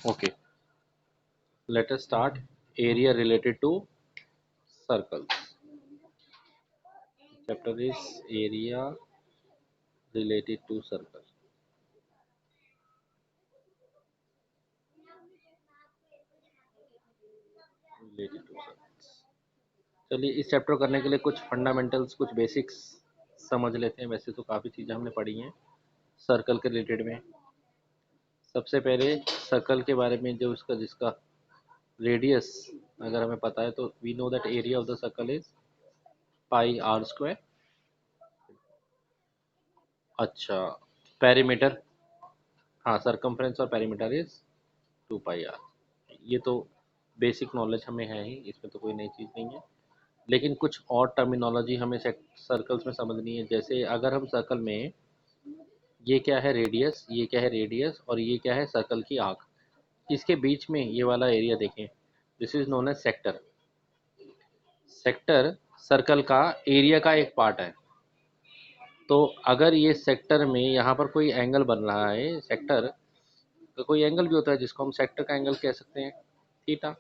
Okay, let us start. Area related to circles. Chapter is area related to circle. Related to circles. चलिए इस chapter करने के लिए कुछ फंडामेंटल्स, कुछ बेसिक्स समझ लेते हैं। वैसे तो काफ़ी चीज़ें हमने पढ़ी हैं सर्कल के रिलेटेड में। सबसे पहले सर्कल के बारे में, जो उसका जिसका रेडियस अगर हमें पता है तो we know that area of the circle is pi r square. अच्छा, पेरीमीटर, हाँ सरकमफ्रेंस और पेरीमीटर इज 2 पाई आर। ये तो बेसिक नॉलेज हमें है ही, इसमें तो कोई नई चीज़ नहीं है। लेकिन कुछ और टर्मिनोलॉजी हमें सर्कल्स में समझनी है। जैसे अगर हम सर्कल में, ये क्या है रेडियस, ये क्या है रेडियस, और ये क्या है सर्कल की आर्क, इसके बीच में ये वाला एरिया देखें, this is known as sector. Sector circle का एरिया का एक पार्ट है। तो अगर ये सेक्टर में यहाँ पर कोई एंगल बन रहा है, सेक्टर का कोई एंगल भी होता है जिसको हम सेक्टर का एंगल कह सकते हैं, थीटा।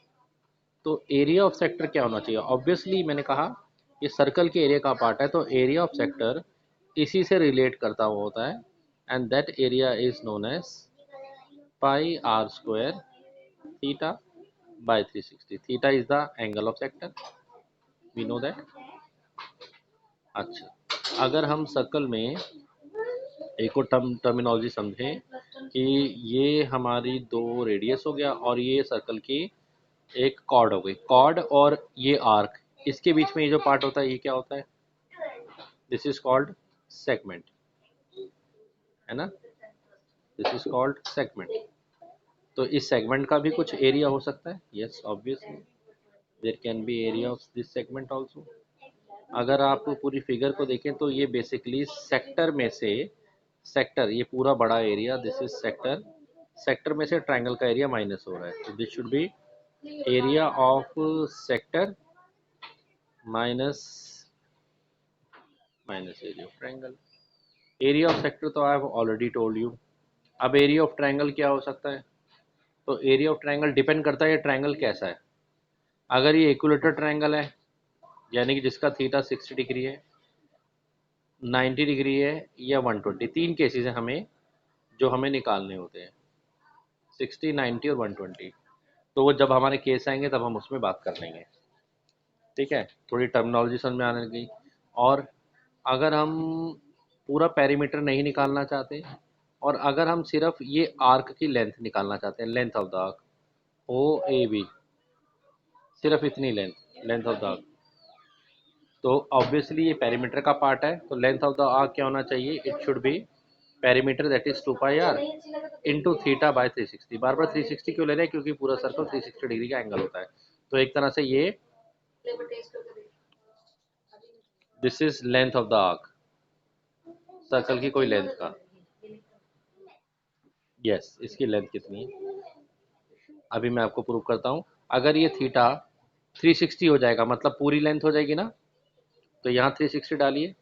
तो एरिया ऑफ सेक्टर क्या होना चाहिए? ऑब्वियसली मैंने कहा ये सर्कल के एरिया का पार्ट है, तो एरिया ऑफ सेक्टर इसी से रिलेट करता हुआ होता है, and that area is known as pi r square theta by 360। Theta is the angle of sector, we know that. अच्छा, अगर हम सर्कल में एक और टर्मिनोलॉजी समझें कि ये हमारी दो रेडियस हो गया और ये सर्कल की एक कॉर्ड हो गई, कॉर्ड और ये आर्क, इसके बीच में ये जो पार्ट होता है ये क्या होता है? दिस इज कॉल्ड सेगमेंट, है ना? This is called segment. तो इस सेगमेंट का भी कुछ एरिया हो सकता है, yes obviously there can be area of this segment also. अगर आप पूरी फिगर को देखें तो ये बेसिकली सेक्टर में से, सेक्टर ये पूरा बड़ा area, this is sector, sector में से ट्रायंगल का एरिया माइनस हो रहा है, तो this should be area of sector minus area of triangle. Area of sector तो I have already told you. अब एरिया ऑफ ट्रायंगल क्या हो सकता है? तो एरिया ऑफ ट्रायंगल डिपेंड करता है ये ट्रायंगल कैसा है। अगर ये इक्विलेटरल ट्रायंगल है, यानी कि जिसका थीटा 60 डिग्री है, 90 डिग्री है या 120, तीन केसेस हैं हमें जो हमें निकालने होते हैं, 60, 90 और 120। तो वो जब हमारे केस आएंगे तब हम उसमें बात कर लेंगे, ठीक है? थोड़ी टर्मिनोलॉजी समझ में आने लगी। और अगर हम पूरा पेरीमीटर नहीं निकालना चाहते, और अगर हम सिर्फ ये आर्क की लेंथ निकालना चाहते हैं, length of the arc O A B, सिर्फ इतनी length, length of the arc, तो ऑब्वियसली ये पेरीमीटर का पार्ट है, तो लेंथ ऑफ द आर्क क्या होना चाहिए? It should be perimeter that is 2 pi r into theta by 360। बार बार 360 क्यों ले रहे हैं? क्योंकि पूरा सर्कल 360 डिग्री का एंगल होता है। तो एक तरह से ये this is length of the arc, circle की कोई लेंथ का, यस इसकी लेंथ कितनी है अभी मैं आपको प्रूव करता हूँ। अगर ये थीटा 360 हो जाएगा, मतलब पूरी लेंथ हो जाएगी ना, तो यहाँ 360 डालिए,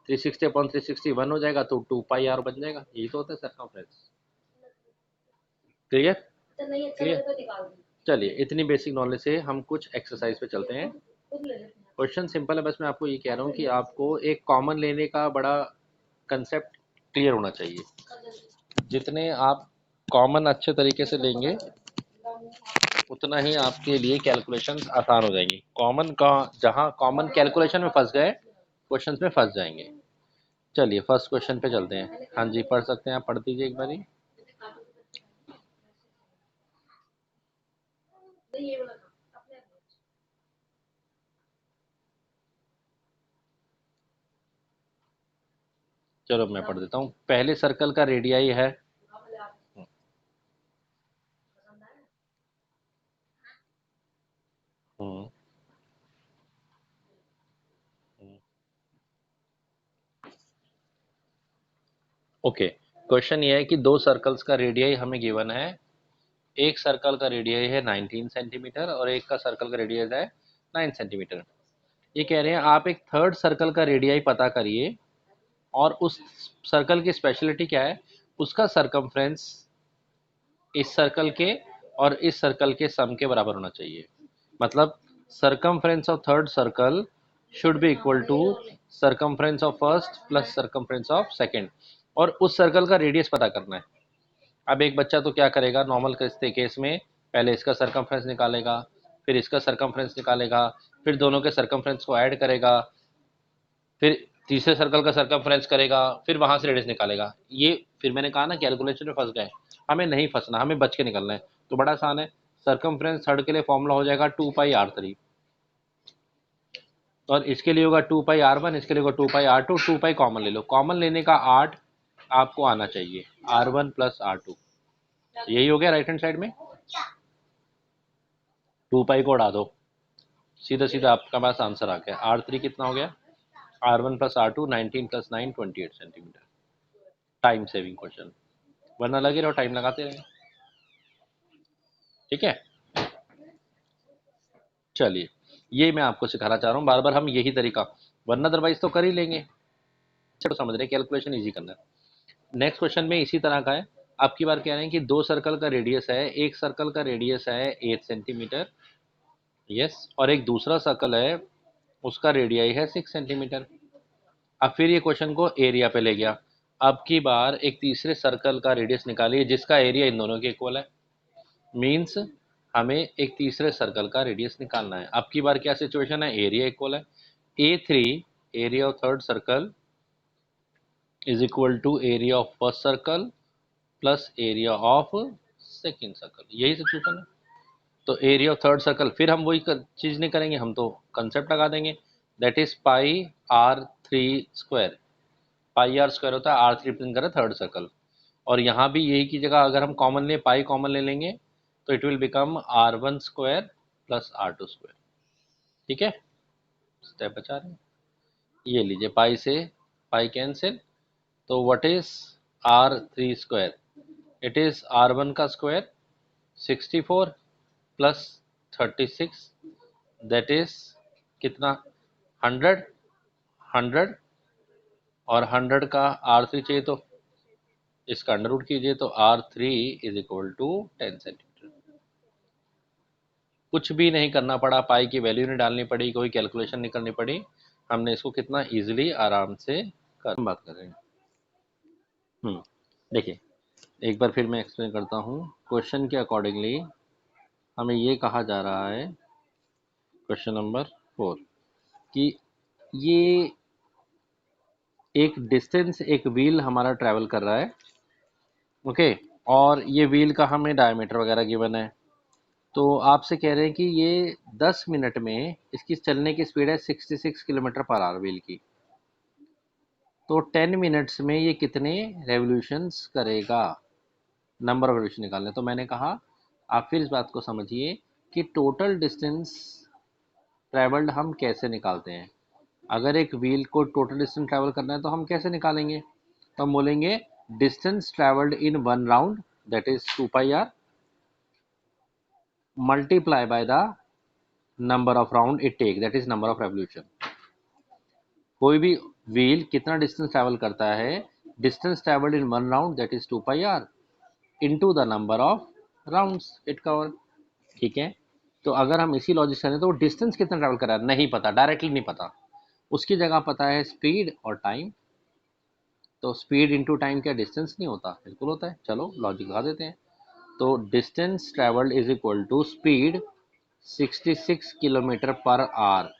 360 अपॉन 360 1 हो जाएगा, तो 2 पाई आर बन जाएगा। यही तो होता है सर्कमफ्रेंस। क्लियर? क्लियर? चलिए इतनी बेसिक नॉलेज से हम कुछ एक्सरसाइज पे चलते हैं। क्वेश्चन सिंपल है, बस मैं आपको ये कह रहा हूँ कि आपको एक कॉमन लेने का बड़ा कंसेप्ट क्लियर होना चाहिए। जितने आप कॉमन अच्छे तरीके से लेंगे उतना ही आपके लिए कैलकुलेशंस आसान हो जाएंगी। कॉमन का, जहाँ कॉमन कैलकुलेशन में फंस गए, क्वेश्चंस में फंस जाएंगे। चलिए फर्स्ट क्वेश्चन पे चलते हैं। हाँ जी पढ़ सकते हैं, आप पढ़ दीजिए एक बारी। चलो मैं पढ़ देता हूँ। पहले सर्कल का रेडियाई है, हम्म, ओके। क्वेश्चन ये है कि दो सर्कल्स का रेडियाई हमें गिवन है। एक सर्कल का रेडियाई है 19 सेंटीमीटर और एक का सर्कल का रेडियस है 9 सेंटीमीटर। ये कह रहे हैं आप एक थर्ड सर्कल का रेडियाई पता करिए, और उस सर्कल की स्पेशलिटी क्या है? उसका सरकमफ्रेंस इस सर्कल के और इस सर्कल के सम के बराबर होना चाहिए। मतलब circumference of third circle should be equal to circumference of first plus circumference of second, और उस सर्कल का रेडियस पता करना है। अब एक बच्चा तो क्या करेगा, नॉर्मल केस में पहले इसका सर्कमफ्रेंस निकालेगा, फिर इसका सर्कमफ्रेंस निकालेगा, फिर दोनों के सर्कमफ्रेंस को ऐड करेगा, फिर तीसरे सर्कल का सर्कमफ्रेंस करेगा, फिर वहां से रेडियस निकालेगा। ये फिर मैंने कहा ना कैलकुलेशन में फंस गए। हमें नहीं फंसना, हमें बच के निकलना है। तो बड़ा आसान है, सर्कमफ्रेंस थर्ड के लिए फॉर्मूला हो जाएगा 2πr3, और इसके लिए होगा 2πr1, इसके लिए होगा 2πr2, 2π कॉमन ले लो, कॉमन लेने का 8 आपको आना चाहिए, r1 प्लस r2, यही हो गया राइट हैंड साइड में। 2π को उड़ा दो, सीधा सीधा आपका पास आंसर आ गया। r3 कितना हो गया, r1 plus r2 19 plus 9 28 centimetre. Time saving question, वरना लगे रहो टाइम लगाते रहे। ठीक है, चलिए ये मैं आपको सिखाना चाह रहा हूँ, बार बार हम यही तरीका, वरना अदरवाइज तो कर ही लेंगे। चलो समझ रहे, कैलकुलेशन इजी करना है। नेक्स्ट क्वेश्चन में इसी तरह का है। आपकी बार कह रहे हैं कि दो सर्कल का रेडियस है, एक सर्कल का रेडियस है 8 सेंटीमीटर, यस, और एक दूसरा सर्कल है उसका रेडियाई है 6 सेंटीमीटर। अब फिर ये क्वेश्चन को एरिया पे ले गया। अब की बार एक तीसरे सर्कल का रेडियस निकालिए जिसका एरिया इन दोनों के इक्वल है। मीन्स हमें एक तीसरे सर्कल का रेडियस निकालना है। अब की बार क्या सिचुएशन है, एरिया इक्वल है। A3 area of third circle is equal to area of first circle plus area of second circle, यही सिचुएशन है। तो एरिया ऑफ थर्ड सर्कल, फिर हम वही चीज नहीं करेंगे, हम तो कंसेप्ट लगा देंगे, that is πr3 square. πr square होता है r3 रिप्रेजेंट कर रहा है थर्ड सर्कल, और यहाँ भी यही की जगह अगर हम कॉमन ले, पाई कॉमन ले लेंगे तो it will become r1 square plus r2 square. ठीक है, स्टेप बचा रहे हैं। ये लीजिए, पाई से पाई कैंसिल, तो what is r3 square, it is r1 का स्क्वायर 64 प्लस 36, दैट इज कितना, 100, 100, और 100 का r3 चाहिए तो इसका अंडर रूट कीजिए, तो r3 is equal to 10 centimetre. कुछ भी नहीं करना पड़ा, पाई की वैल्यू नहीं डालनी पड़ी, कोई कैलकुलेशन नहीं करनी पड़ी, हमने इसको कितना इजीली आराम से कर बात कर रहे हैं। देखिए एक बार फिर मैं एक्सप्लेन करता हूँ। क्वेश्चन के अकॉर्डिंगली हमें ये कहा जा रहा है, क्वेश्चन नंबर 4, कि ये एक डिस्टेंस, एक व्हील हमारा ट्रैवल कर रहा है, ओके, और ये व्हील का हमें डायमीटर वगैरह गिवन है। तो आपसे कह रहे हैं कि ये 10 मिनट में इसकी चलने की स्पीड है 66 किलोमीटर पर आवर व्हील की, तो 10 मिनट्स में ये कितने रेवोल्यूशंस करेगा, नंबर ऑफ रेवोल्यूशन निकालने। तो मैंने कहा आप फिर इस बात को समझिए कि टोटल डिस्टेंस ट्रैवल्ड हम कैसे निकालते हैं। अगर एक व्हील को टोटल डिस्टेंस ट्रैवल करना है तो हम कैसे निकालेंगे, तो हम बोलेंगे distance travelled in one round, that is 2πr, multiply by the number of round it take, that is number of revolution. कोई भी व्हील कितना डिस्टेंस ट्रैवल करता है, distance travelled in one round that is 2πr into the number of rounds it cover. ठीक है, तो अगर हम इसी लॉजिक से तो डिस्टेंस कितना ट्रैवल कर रहा है नहीं पता, डायरेक्टली नहीं पता, उसकी जगह पता है स्पीड और टाइम। तो स्पीड इंटू टाइम क्या डिस्टेंस नहीं होता, बिल्कुल होता है। चलो लॉजिक लगा देते हैं। तो distance travelled is equal to speed 66 kilometre per hour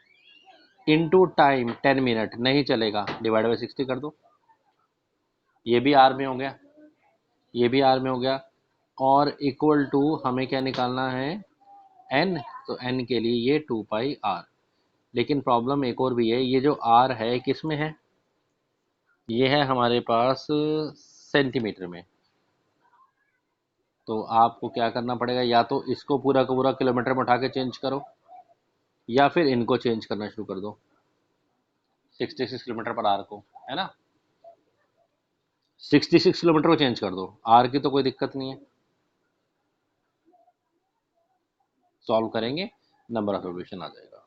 into time 10 minute, नहीं चलेगा, डिवाइड बाई 60 कर दो, ये भी आर में हो गया, ये भी आर में हो गया, और इक्वल टू हमें क्या निकालना है, एन, तो एन के लिए ये 2πr। लेकिन प्रॉब्लम एक और भी है, ये जो आर है किस में है, ये है हमारे पास सेंटीमीटर में। तो आपको क्या करना पड़ेगा, या तो इसको पूरा का पूरा किलोमीटर में उठा के चेंज करो, या फिर इनको चेंज करना शुरू कर दो, 66 किलोमीटर पर आर को, है ना, 66 किलोमीटर को चेंज कर दो, आर की तो कोई दिक्कत नहीं है, सॉल्व करेंगे नंबर ऑफ रेवोल्यूशन आ जाएगा।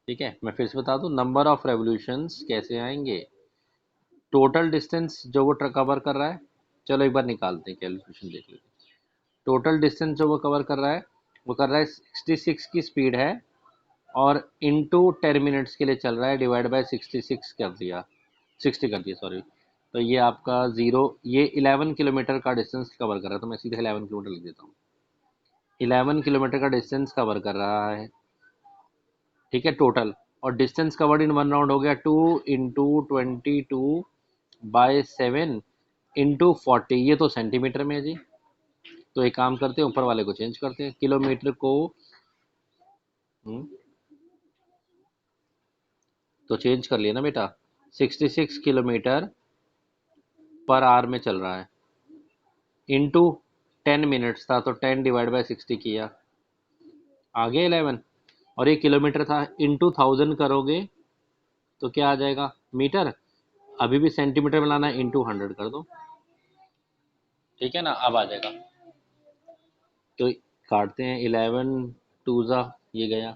ठीक है, मैं फिर से बता दूं, नंबर ऑफ रेवोल्यूशंस कैसे आएंगे, टोटल डिस्टेंस जो वो ट्रक कवर कर रहा है, चलो एक बार निकालते हैं, कैलकुलेशन देख लेते हैं। टोटल डिस्टेंस जो वो कवर कर रहा है, वो कर रहा है 66 की स्पीड है, और इनटू 10 मिनट्स के लिए चल रहा है, डिवाइड बाय 66 कर दिया, 60 कर दिया सॉरी। तो ये आपका ज़ीरो, ये 11 किलोमीटर का डिस्टेंस कवर कर रहा है, तो मैं सीधे 11 किलोमीटर लिख देता हूँ। 11 किलोमीटर का डिस्टेंस कवर कर रहा है, ठीक है, टोटल। और distance covered in one round हो गया 2 इंटू 22/7 इंटू 40, ये तो सेंटीमीटर में है जी। तो एक काम करते हैं, ऊपर वाले को चेंज करते हैं, किलोमीटर को तो चेंज कर लिया ना बेटा। 66 किलोमीटर पर आवर में चल रहा है, इंटू 10 मिनट्स था, तो 10 डिवाइड बाय 60 किया, आगे 11। और ये किलोमीटर था, इंटू 1000 करोगे तो क्या आ जाएगा, मीटर। अभी भी सेंटीमीटर में लाना है, इंटू 100 कर दो, ठीक है ना, अब आ जाएगा। तो काटते हैं, 11 टू ज़ा, ये गया,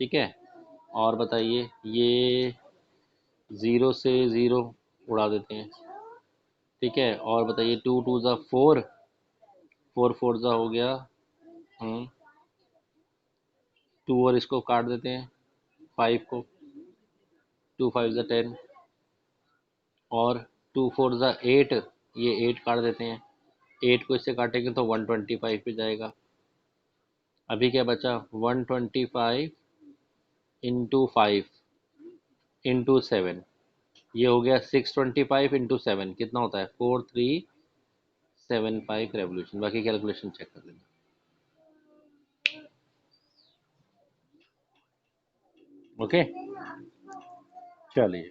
ठीक है। और बताइए, ये ज़ीरो से ज़ीरो उड़ा देते हैं, ठीक है। और बताइए, 2 टू ज़ा 4, 4 4 ज़ा हो गया 2, और इसको काट देते हैं 5 को, 2 5 ज़ा 10, और 2 4 ज़ा 8, ये 8 काट देते हैं, 8 को इससे काटेंगे तो 125 पे जाएगा। अभी क्या बचा, 125 इंटू 5 इंटू 7, ये हो गया 625 इंटू 7, कितना होता है 4375 रेवोल्यूशन। बाकी कैलकुलेशन चेक कर लेना। ओके, चलिए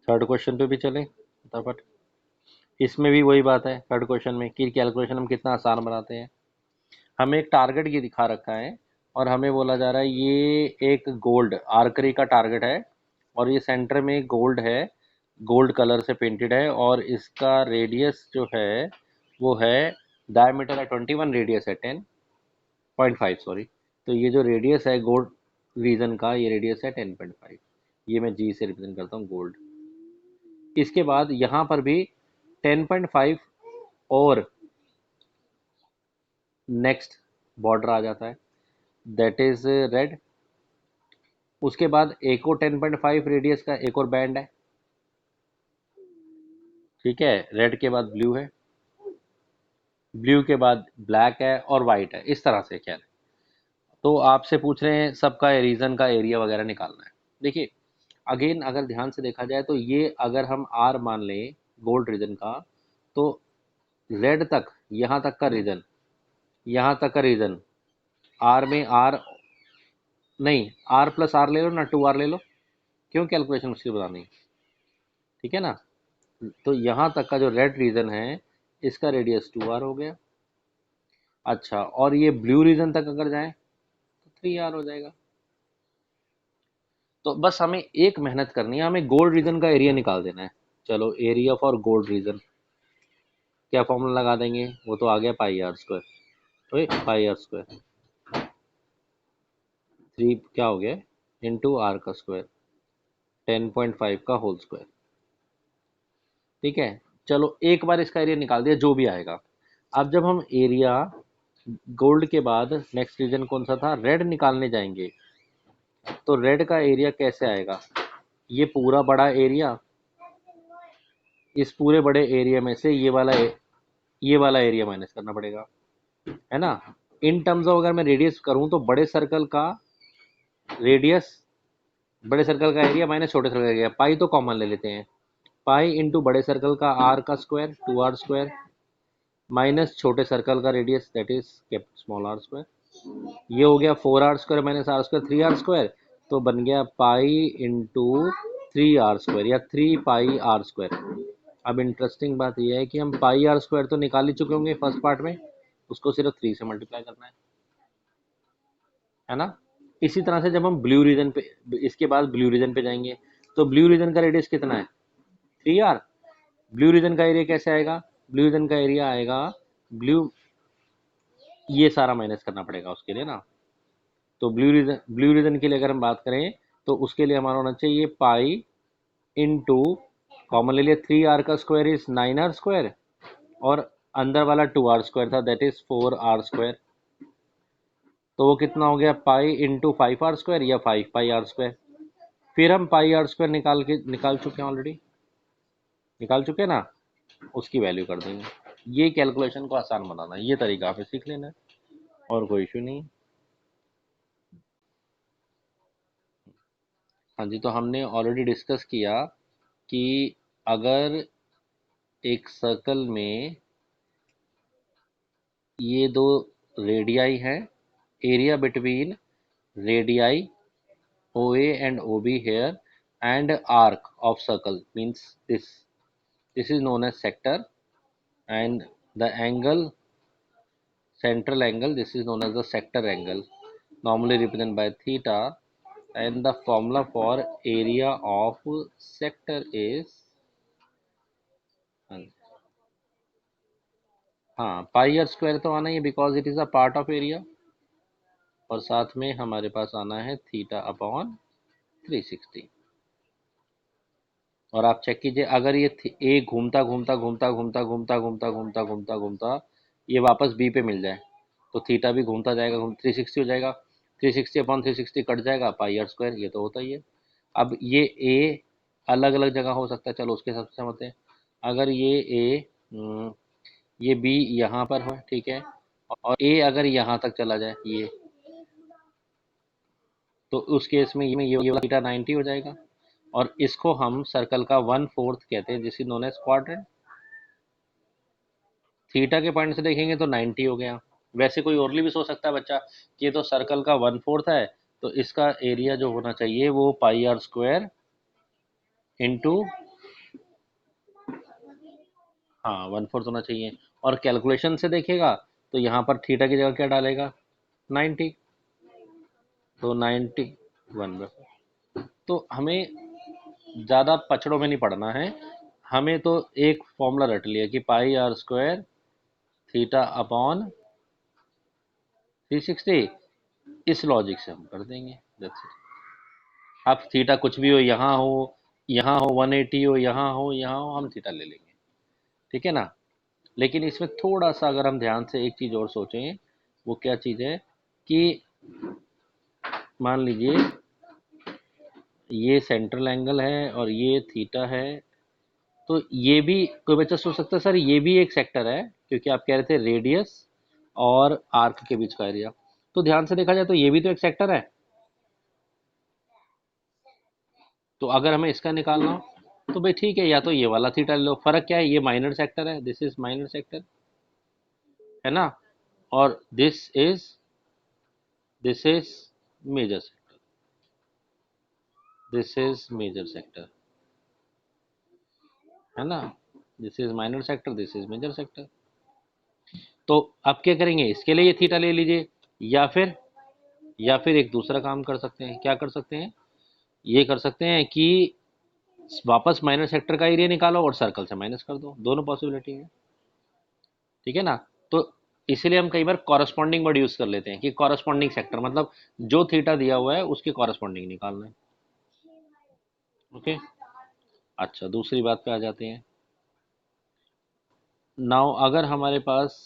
थर्ड क्वेश्चन पे भी चलें फटाफट। इसमें भी वही बात है, थर्ड क्वेश्चन में कि कैलकुलेशन हम कितना आसान बनाते हैं। हमें एक टारगेट ये दिखा रखा है, और हमें बोला जा रहा है ये एक गोल्ड आर्करी का टारगेट है, और ये सेंटर में गोल्ड है, गोल्ड कलर से पेंटेड है, और इसका रेडियस जो है वो है, डायमीटर है 21, रेडियस है 10.5 सॉरी। तो ये जो रेडियस है गोल्ड रीजन का, ये रेडियस है 10.5, ये मैं जी से रिप्रेजेंट करता हूँ गोल्ड। इसके बाद यहाँ पर भी 10.5 और नेक्स्ट बॉर्डर आ जाता है, दैट इज रेड। उसके बाद एक और 10.5 रेडियस का एक और बैंड है, ठीक है। रेड के बाद ब्लू है, ब्लू के बाद ब्लैक है, और वाइट है, इस तरह से क्या है। तो आपसे पूछ रहे हैं सबका रीजन का एरिया वगैरह निकालना है। देखिए, अगेन अगर ध्यान से देखा जाए तो ये अगर हम आर मान लें गोल्ड रीजन का, तो रेड तक, यहाँ तक का रीजन, यहाँ तक का रीजन, आर में आर नहीं, आर प्लस आर ले लो ना, 2 आर ले लो, क्यों कैलकुलेशन मुश्किल बतानी, ठीक है ना। तो यहाँ तक का जो रेड रीजन है, इसका रेडियस 2 आर हो गया। अच्छा, और ये ब्लू रीजन तक अगर जाए तो 3 आर हो जाएगा। तो बस हमें एक मेहनत करनी है, हमें गोल्ड रीजन का एरिया निकाल देना है। चलो, एरिया फॉर गोल्ड रीजन क्या फॉर्मूला लगा देंगे, वो तो आ गया पाई आर स्क्वायर, ओए पाई आर स्क्वायर 3 क्या हो गया, इंटू आर का स्क्वायर 10.5 का होल स्क्वायर, ठीक है। चलो एक बार इसका एरिया निकाल दिया, जो भी आएगा। अब जब हम एरिया गोल्ड के बाद नेक्स्ट रीजन कौन सा था, रेड निकालने जाएंगे, तो रेड का एरिया कैसे आएगा, ये पूरा बड़ा एरिया, इस पूरे बड़े एरिया में से ये वाला एरिया माइनस करना पड़ेगा, है ना। इन टर्म्स ऑफ अगर मैं रेडियस करूं तो बड़े सर्कल का रेडियस, बड़े सर्कल का एरिया माइनस छोटे सर्कल का एरिया, पाई तो कॉमन ले लेते हैं, पाई इंटू बड़े सर्कल का आर का स्क्वायर 2 आर स्क्वायर, माइनस छोटे सर्कल का radius that is kept small R square. ये हो गया 4 R square minus R square 3 R square, तो बन गया पाई इंटू 3 आर स्क्वायर, या 3 पाई आर स्क्वायर। अब इंटरेस्टिंग बात यह है कि हम पाई आर स्क्वायर तो निकाल ही चुके होंगे फर्स्ट पार्ट में, उसको सिर्फ 3 से मल्टीप्लाई करना है ना। इसी तरह से जब हम ब्लू रीजन पे, इसके बाद ब्लू रीजन पे जाएंगे, तो ब्लू रीजन का रेडियस कितना है 3 आर। ब्लू रीजन का एरिया कैसे आएगा, ब्लू रीजन का एरिया आएगा, ब्लू, ये सारा माइनस करना पड़ेगा उसके लिए ना। तो ब्लू रीजन के लिए अगर हम बात करें, तो उसके लिए हमारा होना चाहिए पाई इंटू, कॉमन ले लिया, 3 आर का स्क्वायर इज 9 आर स्क्वायर, और अंदर वाला 2r² था, दैट इज 4r²। तो वो कितना हो गया, पाई इंटू 5r² या 5 पाई r²। फिर हम पाई r² निकाल चुके हैं, ऑलरेडी निकाल चुके हैं ना, उसकी वैल्यू कर देंगे। ये कैलकुलेशन को आसान बनाना है, ये तरीका आप सीख लेना है, और कोई इशू नहीं। हाँ जी, तो हमने ऑलरेडी डिस्कस किया कि अगर एक सर्कल में ये दो रेडियाई हैं, area between radii OA and OB here, and arc of circle means this is known as sector, and the angle, central angle, this is known as the sector angle, normally represented by theta, and the formula for area of sector is, हाँ पाई r square तो आना ही है because it is a part of area, और साथ में हमारे पास आना है थीटा अपॉन 360। और आप चेक कीजिए, अगर ये ए घूमता घूमता घूमता घूमता घूमता घूमता घूमता घूमता घूमता ये वापस बी पे मिल जाए, तो थीटा भी घूमता जाएगा, 360 हो जाएगा, 360 अपॉन 360 कट जाएगा, पाई आर स्क्वायर, ये तो होता ही है। अब ये ए अलग अलग जगह हो सकता है, चलो उसके हिसाब से समझते हैं। अगर ये ए, ये बी यहाँ पर हो, ठीक है, और ए अगर यहाँ तक चला जाए ये, तो उस केस में ये वाला थीटा 90 हो जाएगा, और इसको हम सर्कल का 1/4 कहते हैं, जिस is known as quadrant. Theta के पॉइंट से देखेंगे तो 90 हो गया। वैसे कोई और भी सोच सकता है बच्चा कि ये तो सर्कल का 1/4 है, तो इसका एरिया जो होना चाहिए वो पाई आर स्क्वायर इंटू, हाँ 1/4 होना चाहिए। और कैलकुलेशन से देखेगा तो यहाँ पर थीटा की जगह क्या डालेगा, 90, तो 91। तो हमें ज़्यादा पचड़ों में नहीं पड़ना है, हमें तो एक फॉर्मूला रट लिया कि पाई आर स्क्वायर थीटा अपॉन 360, इस लॉजिक से हम कर देंगे, दैट्स इट। अब थीटा कुछ भी हो, यहाँ हो, यहाँ हो, 180 हो, यहाँ हो, यहाँ हो, हम थीटा ले लेंगे, ठीक है ना। लेकिन इसमें थोड़ा सा अगर हम ध्यान से एक चीज़ और सोचें, वो क्या चीज़ है कि मान लीजिए ये सेंट्रल एंगल है और ये थीटा है, तो ये भी कोई बच्चा सोच सकता है सर ये भी एक सेक्टर है, क्योंकि आप कह रहे थे रेडियस और आर्क के बीच का एरिया, तो ध्यान से देखा जाए तो ये भी तो एक सेक्टर है। तो अगर हमें इसका निकालना हो तो भाई ठीक है, या तो ये वाला थीटा ले लो, फर्क क्या है, ये माइनर सेक्टर है, दिस इज माइनर सेक्टर, है ना, और this is major sector, this is major sector, है ना, this is minor sector, this is major sector. तो अब क्या करेंगे, इसके लिए ये थीटा ले लीजिए, या फिर एक दूसरा काम कर सकते हैं, क्या कर सकते हैं, ये कर सकते हैं कि वापस माइनर सेक्टर का एरिया निकालो और सर्कल से माइनस कर दो, दोनों पॉसिबिलिटी है, ठीक है ना। तो इसीलिए हम कई बार कॉरस्पॉन्डिंग वर्ड यूज कर लेते हैं कि कॉरस्पॉन्डिंग सेक्टर, मतलब जो थीटा दिया हुआ है उसके कॉरस्पॉन्डिंग निकालना है, ओके। अच्छा, दूसरी बात पे आ जाते हैं। नाउ अगर हमारे पास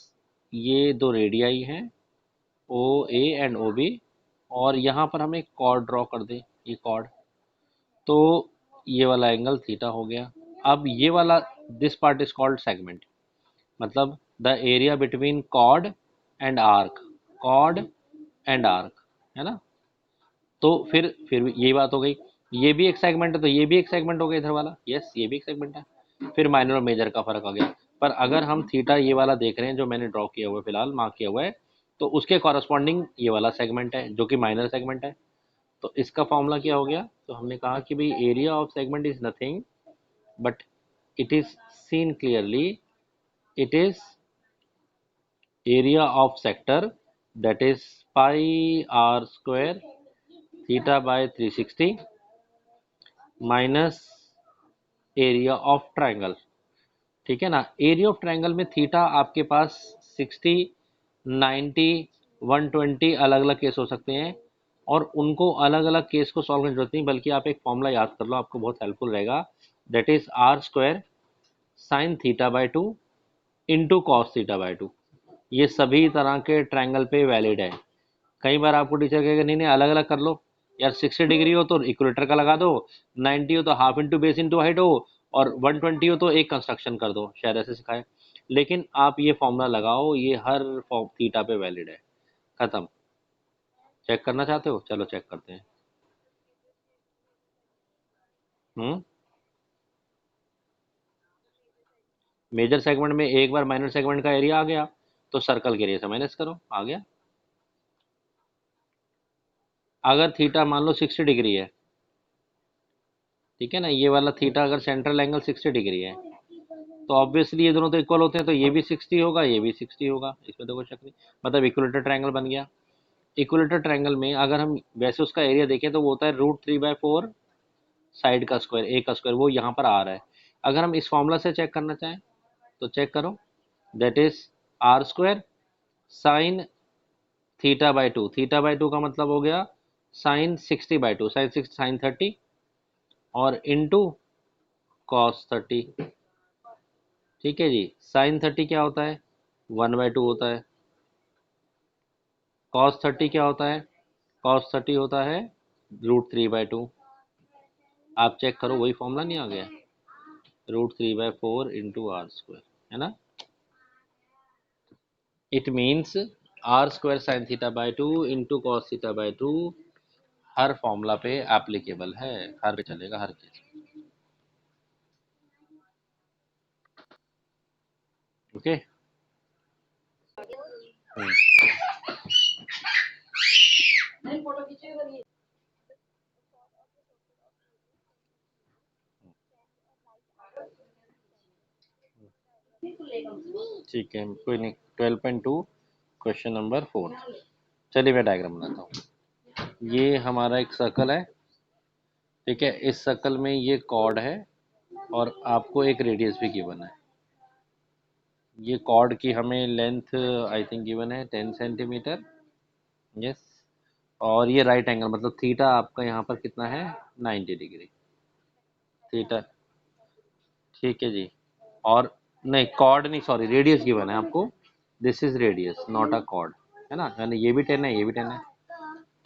ये दो रेडियाई हैं, ओ ए एंड ओ बी, और यहाँ पर हम एक कॉर्ड ड्रॉ कर दें, ये कॉर्ड, तो ये वाला एंगल थीटा हो गया। अब ये वाला, this part is called segment, मतलब the area between chord and arc, chord and arc, है ना। तो फिर यही बात हो गई, ये भी एक सेगमेंट है तो ये भी एक सेगमेंट हो गया इधर वाला, यस ये भी एक सेगमेंट है। फिर माइनर और मेजर का फर्क आ गया। पर अगर हम थीटा ये वाला देख रहे हैं जो मैंने ड्रॉ किया हुआ है, फिलहाल मार्क किया हुआ है, तो उसके कॉरस्पॉन्डिंग ये वाला सेगमेंट है जो कि माइनर सेगमेंट है। तो इसका फॉर्मूला क्या हो गया, तो हमने कहा कि भाई area of segment is nothing but it is seen clearly, it is area of sector, that is pi r square theta by 360 minus area of triangle, ठीक है ना। एरिया ऑफ ट्राइंगल में थीटा आपके पास 60, 90, 120 अलग अलग केस हो सकते हैं, और उनको अलग अलग केस को सॉल्व करने की जरूरत नहीं, बल्कि आप एक फॉर्मूला याद कर लो, आपको बहुत हेल्पफुल रहेगा, that is R square sine theta by 2 into cos theta by two. ये सभी तरह के ट्रायंगल पे वैलिड है। कई बार आपको टीचर कहेगा नहीं नहीं अलग अलग कर लो यार, 60 डिग्री हो तो इक्वेटर का लगा दो, 90 हो तो half into base into height हो, और 120 हो तो एक कंस्ट्रक्शन कर दो, शायद ऐसे सिखाए। लेकिन आप ये फॉर्मूला लगाओ, ये हर फॉर्म थीटा पे वैलिड है। खत्म। चेक करना चाहते हो, चलो चेक करते हैं। हम्म। मेजर सेगमेंट में एक बार माइनर सेगमेंट का एरिया आ गया तो सर्कल के एरिया से माइनस करो, आ गया। अगर थीटा मान लो 60 डिग्री है, ठीक है ना, ये वाला थीटा अगर सेंट्रल एंगल 60 डिग्री है, तो ऑब्वियसली ये दोनों तो इक्वल होते हैं, तो ये भी 60 होगा, ये भी 60 होगा, इसमें तो कोई शक नहीं। मतलब इक्वलेटर ट्रायंगल बन गया। इक्वलेटर ट्रायंगल में अगर हम वैसे उसका एरिया देखें तो वो होता है √3/4 साइड का स्क्वायर, ए का स्क्वायर, वो यहाँ पर आ रहा है। अगर हम इस फॉर्मूला से चेक करना चाहें तो चेक करो, that is r² sine theta by to. Theta by to का मतलब हो गया साइन 60/2, साइन 60 साइन 30, और इंटू कॉस 30। ठीक है जी। साइन 30 क्या होता है, 1/2 होता है। कॉस 30 क्या होता है, कॉस 30 होता है √3/2। आप चेक करो, वही फॉर्मूला नहीं आ गया, √3/4 इंटू r², है ना। It means r² sine theta by two into cos theta by two हर फॉर्मूला पे एप्लीकेबल है, हर पे चलेगा, हर केस। ओके। ठीक है, कोई नहीं। 12.2 क्वेश्चन नंबर 4। चलिए मैं डायग्राम बनाता हूँ। ये हमारा एक सर्कल है, ठीक है। इस सर्कल में ये कॉर्ड है और आपको एक रेडियस भी गिवन है। ये कॉर्ड की हमें लेंथ आई थिंक गिवन है 10 सेंटीमीटर। यस। और ये राइट एंगल मतलब थीटा आपका यहाँ पर कितना है, 90 डिग्री थीटा। ठीक है जी। और नहीं कॉर्ड नहीं, सॉरी, रेडियस गिवन है आपको। This is radius not a cord, है ना, यानी ये भी 10 है, ये भी 10 है।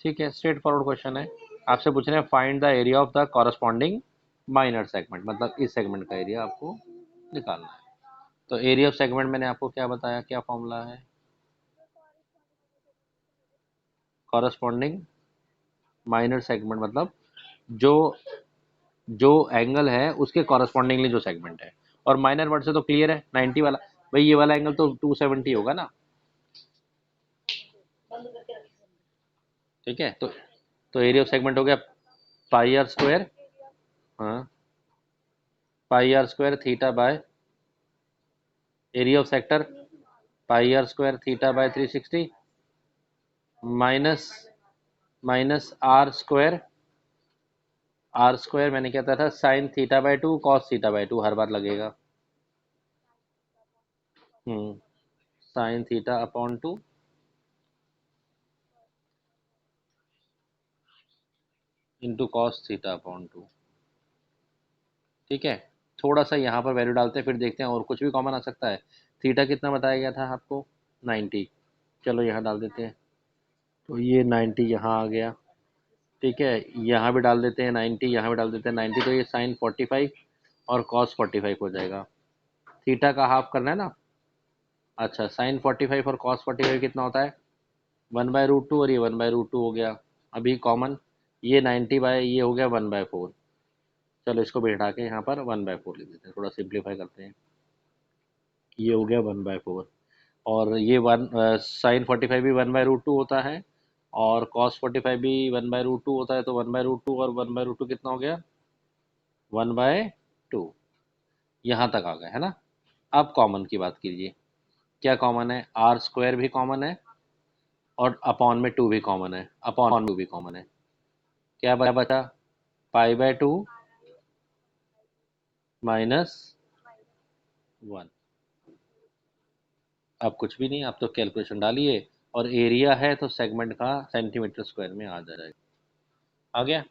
ठीक है, स्ट्रेट फॉरवर्ड क्वेश्चन है। आपसे पूछ रहे हैं find the area of the corresponding minor segment, मतलब इस सेगमेंट का एरिया आपको निकालना है। तो एरिया ऑफ सेगमेंट मैंने आपको क्या बताया, क्या फॉर्मूला है, कॉरस्पॉन्डिंग माइनर सेगमेंट मतलब जो जो एंगल है उसके कॉरस्पॉन्डिंगली जो सेगमेंट है। और माइनर वर्ड से तो क्लियर है, 90 वाला, भाई ये वाला एंगल तो 270 होगा ना। ठीक है, तो एरिया ऑफ सेगमेंट हो गया πr², हाँ, πr² theta by area of sector πr² theta by 360 minus r² मैंने क्या था, sign theta by 2 cos theta by 2, हर बार लगेगा। Sine theta upon 2 into cos theta upon 2। ठीक है, थोड़ा सा यहाँ पर वैल्यू डालते हैं, फिर देखते हैं और कुछ भी कॉमन आ सकता है। थीटा कितना बताया गया था आपको, 90। चलो यहाँ डाल देते हैं, तो ये 90 यहाँ आ गया। ठीक है, यहाँ भी डाल देते हैं 90, यहाँ भी डाल देते हैं 90, तो ये साइन 45 और कॉस 45 हो जाएगा। थीटा का हाफ करना है ना। अच्छा, साइन 45 और कॉस 45 कितना होता है, 1/√2, और ये 1/√2 हो गया। अभी कॉमन, ये 90 बाय ये हो गया 1/4। चलो इसको बैठा के यहाँ पर 1/4 लिख देते हैं, थोड़ा सिंप्लीफाई करते हैं। ये हो गया 1/4, और ये वन साइन 45 भी 1/√2 होता है, और कॉस 45 भी 1/√2 होता है, तो 1/√2 और 1/√2 कितना हो गया, 1/2। यहाँ तक आ गए, है ना। अब कॉमन की बात कीजिए, क्या कॉमन है, r² भी कॉमन है, और अपॉन में 2 भी कॉमन है, अपॉन 2 भी कॉमन है। क्या बचा, π/2 -1। अब कुछ भी नहीं, आप तो कैलकुलेशन डालिए, और एरिया है तो सेगमेंट का सेंटीमीटर स्क्वायर में आ जाएगा। आ गया।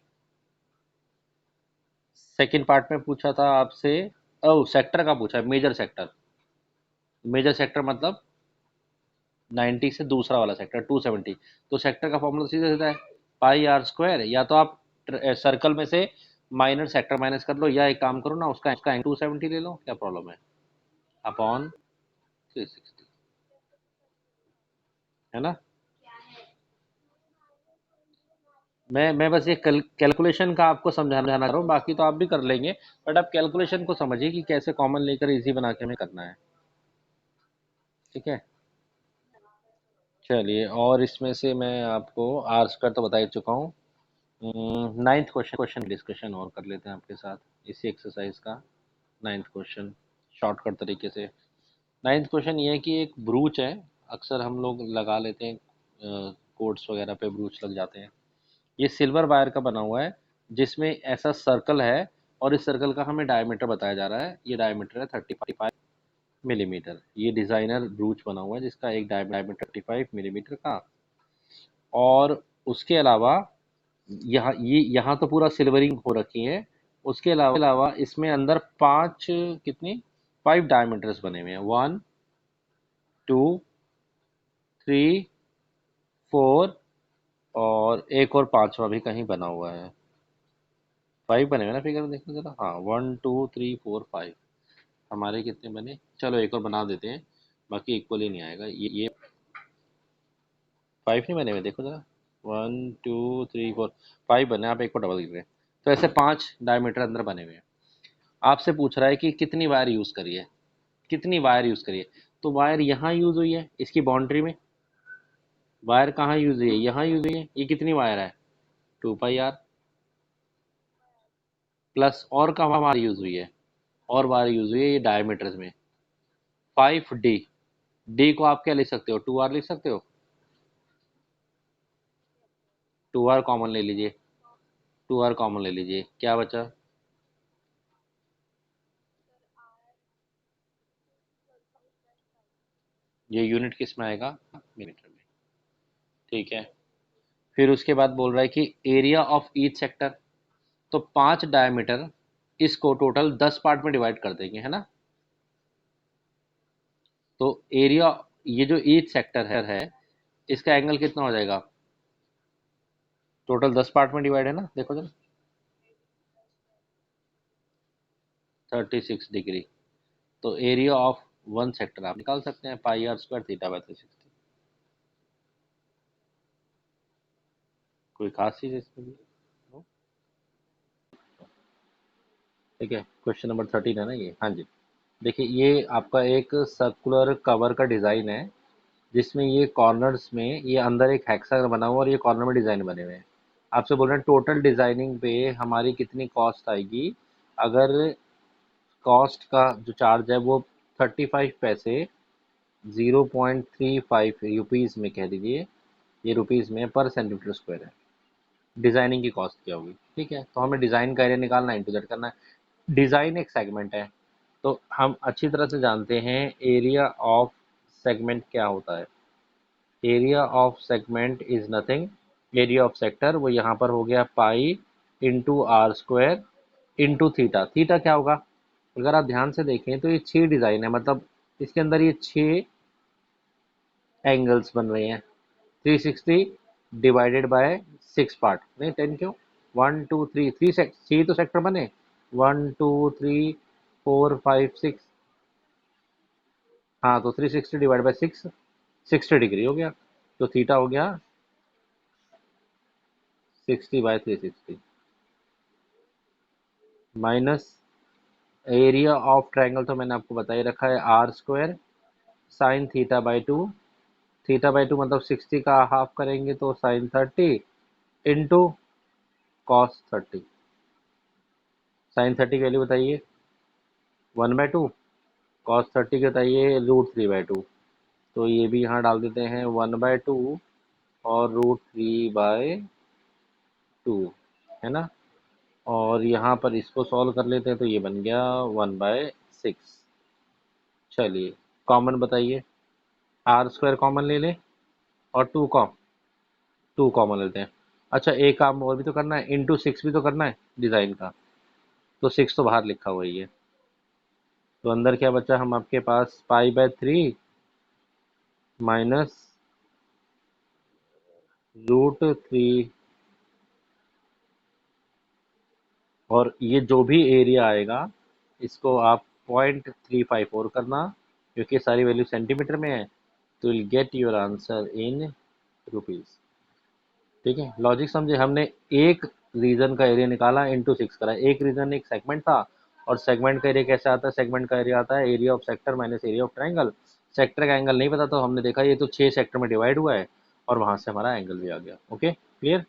सेकंड पार्ट में पूछा था आपसे, ओ सेक्टर का पूछा है, मेजर सेक्टर। मेजर सेक्टर मतलब 90 से दूसरा वाला सेक्टर 270। तो सेक्टर का फॉर्मूला सीधे सीधा है पाई आर स्क्वायर, या तो आप सर्कल में से माइनर सेक्टर माइनस कर लो, या एक काम करो ना, उसका 270 ले लो, क्या प्रॉब्लम है, अपॉन 360, है ना। मैं बस ये कैलकुलेशन का आपको समझाना चाह रहा हूँ, बाकी तो आप भी कर लेंगे, बट आप कैलकुलेशन को समझिए कि कैसे कॉमन लेकर इजी बना के हमें करना है। ठीक है, चलिए, और इसमें से मैं आपको आर स्क्वायर तो बता ही चुका हूँ। नाइन्थ क्वेश्चन डिस्कशन और कर लेते हैं आपके साथ इसी एक्सरसाइज का। नाइन्थ क्वेश्चन शॉर्टकट तरीके से। नाइन्थ क्वेश्चन ये है कि एक ब्रूच है, अक्सर हम लोग लगा लेते हैं, कोट्स वगैरह पे ब्रूच लग जाते हैं। ये सिल्वर वायर का बना हुआ है, जिसमें ऐसा सर्कल है, और इस सर्कल का हमें डायमीटर बताया जा रहा है। ये डायमीटर है 35 मिलीमीटर। ये डिज़ाइनर ब्रूच बना हुआ है जिसका एक डायमीटर 35 मिलीमीटर का। और उसके अलावा यहाँ तो पूरा सिल्वरिंग हो रखी है। उसके अलावा इसमें अंदर पांच, कितनी, 5 डायमीटर्स बने हुए हैं। 1, 2, 3, 4, और एक और पांचवा भी कहीं बना हुआ है। 5 बने हुए ना, फिगर में देखो जरा। हाँ, 1, 2, 3, 4, 5। हमारे कितने बने, चलो एक और बना देते हैं, बाकी इक्वल ही नहीं आएगा। ये 5 नहीं बने हुए, देखो जरा। 1, 2, 3, 4, 5 बने, आप एक को डबल गिन रहे हैं। तो ऐसे 5 डायमीटर अंदर बने हुए हैं। आपसे पूछ रहा है कि कितनी वायर यूज़ करिए, कितनी वायर यूज़ करिए। तो वायर यहाँ यूज़ हुई है इसकी बाउंड्री में। वायर कहाँ यूज़ हुई है, यहाँ यूज़ हुई है। ये कितनी वायर है, 2 पाई आर। प्लस और कहाँ वायर यूज़ हुई है, और वायर यूज़ हुई है ये डायमीटर्स में, 5D। डी को आप क्या लिख सकते हो, 2R लिख सकते हो। 2R कॉमन ले लीजिए, 2R कॉमन ले लीजिए, क्या बचा। ये यूनिट किस में आएगा, मिलीमीटर में। ठीक है, फिर उसके बाद बोल रहा है कि एरिया ऑफ ईच सेक्टर। तो 5 डायमीटर, इसको टोटल 10 पार्ट में डिवाइड कर देंगे, है ना। तो एरिया, ये जो ईच सेक्टर है, इसका एंगल कितना हो जाएगा, टोटल 10 पार्ट में डिवाइड है ना, देखो जरा। 36 डिग्री। तो एरिया ऑफ वन सेक्टर आप निकाल सकते हैं, पाई आर स्क्वायर थीटा बाय 360। कोई खास चीज़ है इसमें भी? No? ठीक है, क्वेश्चन नंबर 13 है ना ये, हाँ जी। देखिए, ये आपका एक सर्कुलर कवर का डिज़ाइन है, जिसमें ये कॉर्नर्स में, ये अंदर एक हेक्सागन बना हुआ है और ये कॉर्नर में डिज़ाइन बने हुए हैं। आपसे बोल रहे हैं टोटल डिज़ाइनिंग पे हमारी कितनी कॉस्ट आएगी। अगर कॉस्ट का जो चार्ज है वो 35 पैसे, 0.35 रुपीज़ में कह दीजिए, ये रुपीज़ में पर सेंटीमीटर स्क्वायर है। डिज़ाइनिंग की कॉस्ट क्या होगी, ठीक है। तो हमें डिज़ाइन का एरिया निकालना है, इंटू दैट करना है। डिज़ाइन एक सेगमेंट है, तो हम अच्छी तरह से जानते हैं एरिया ऑफ सेगमेंट क्या होता है। Area of segment is nothing, area of sector वो यहाँ पर हो गया pi into R square into theta. Theta क्या होगा, अगर आप ध्यान से देखें तो ये 6 डिज़ाइन है, मतलब इसके अंदर ये 6 एंगल्स बन रहे हैं। 360 डिवाइडेड बाय 6 पार्ट, नहीं 10 क्यों, 1, 2, 3, थ्री तो सेक्टर बने, 1, 2, 3, 4, 5, 6। हाँ, तो 360 डिवाइड बाई 6, 60 डिग्री हो गया। तो थीटा हो गया 60/360 माइनस एरिया ऑफ ट्रायंगल, तो मैंने आपको बता ही रखा है, आर स्क्वायर साइन थीटा/2। थीटा/2 मतलब 60 का हाफ करेंगे तो साइन 30 इंटू कॉस 30। साइन 30 की वैल्यू बताइए, 1/2। कॉस 30 की बताइए, √3/2। तो ये भी यहाँ डाल देते हैं 1/2 और √3/2, है ना। और यहाँ पर इसको सॉल्व कर लेते हैं तो ये बन गया 1/6। चलिए, कॉमन बताइए, आर स्क्वायर कॉमन ले लें, और टू कॉमन लेते हैं। अच्छा, एक काम और भी तो करना है, इंटू 6 भी तो करना है डिज़ाइन का। तो 6 तो बाहर लिखा हुआ ही है। तो अंदर क्या बचा हम आपके पास, पाई/3 माइनस √3, और ये जो भी एरिया आएगा इसको आप 0.354 करना, क्योंकि सारी वैल्यू सेंटीमीटर में है, तो will get your answer in rupees. ठीक है, लॉजिक समझे, हमने एक रीजन का एरिया निकाला, इंटू 6 करा। एक रीजन एक सेगमेंट था, और सेगमेंट का एरिया कैसे आता है, सेगमेंट का एरिया आता है area of sector minus area of triangle. Sector का एंगल नहीं पता तो हमने देखा ये तो 6 सेक्टर में डिवाइड हुआ है, और वहां से हमारा एंगल भी आ गया। Okay, clear.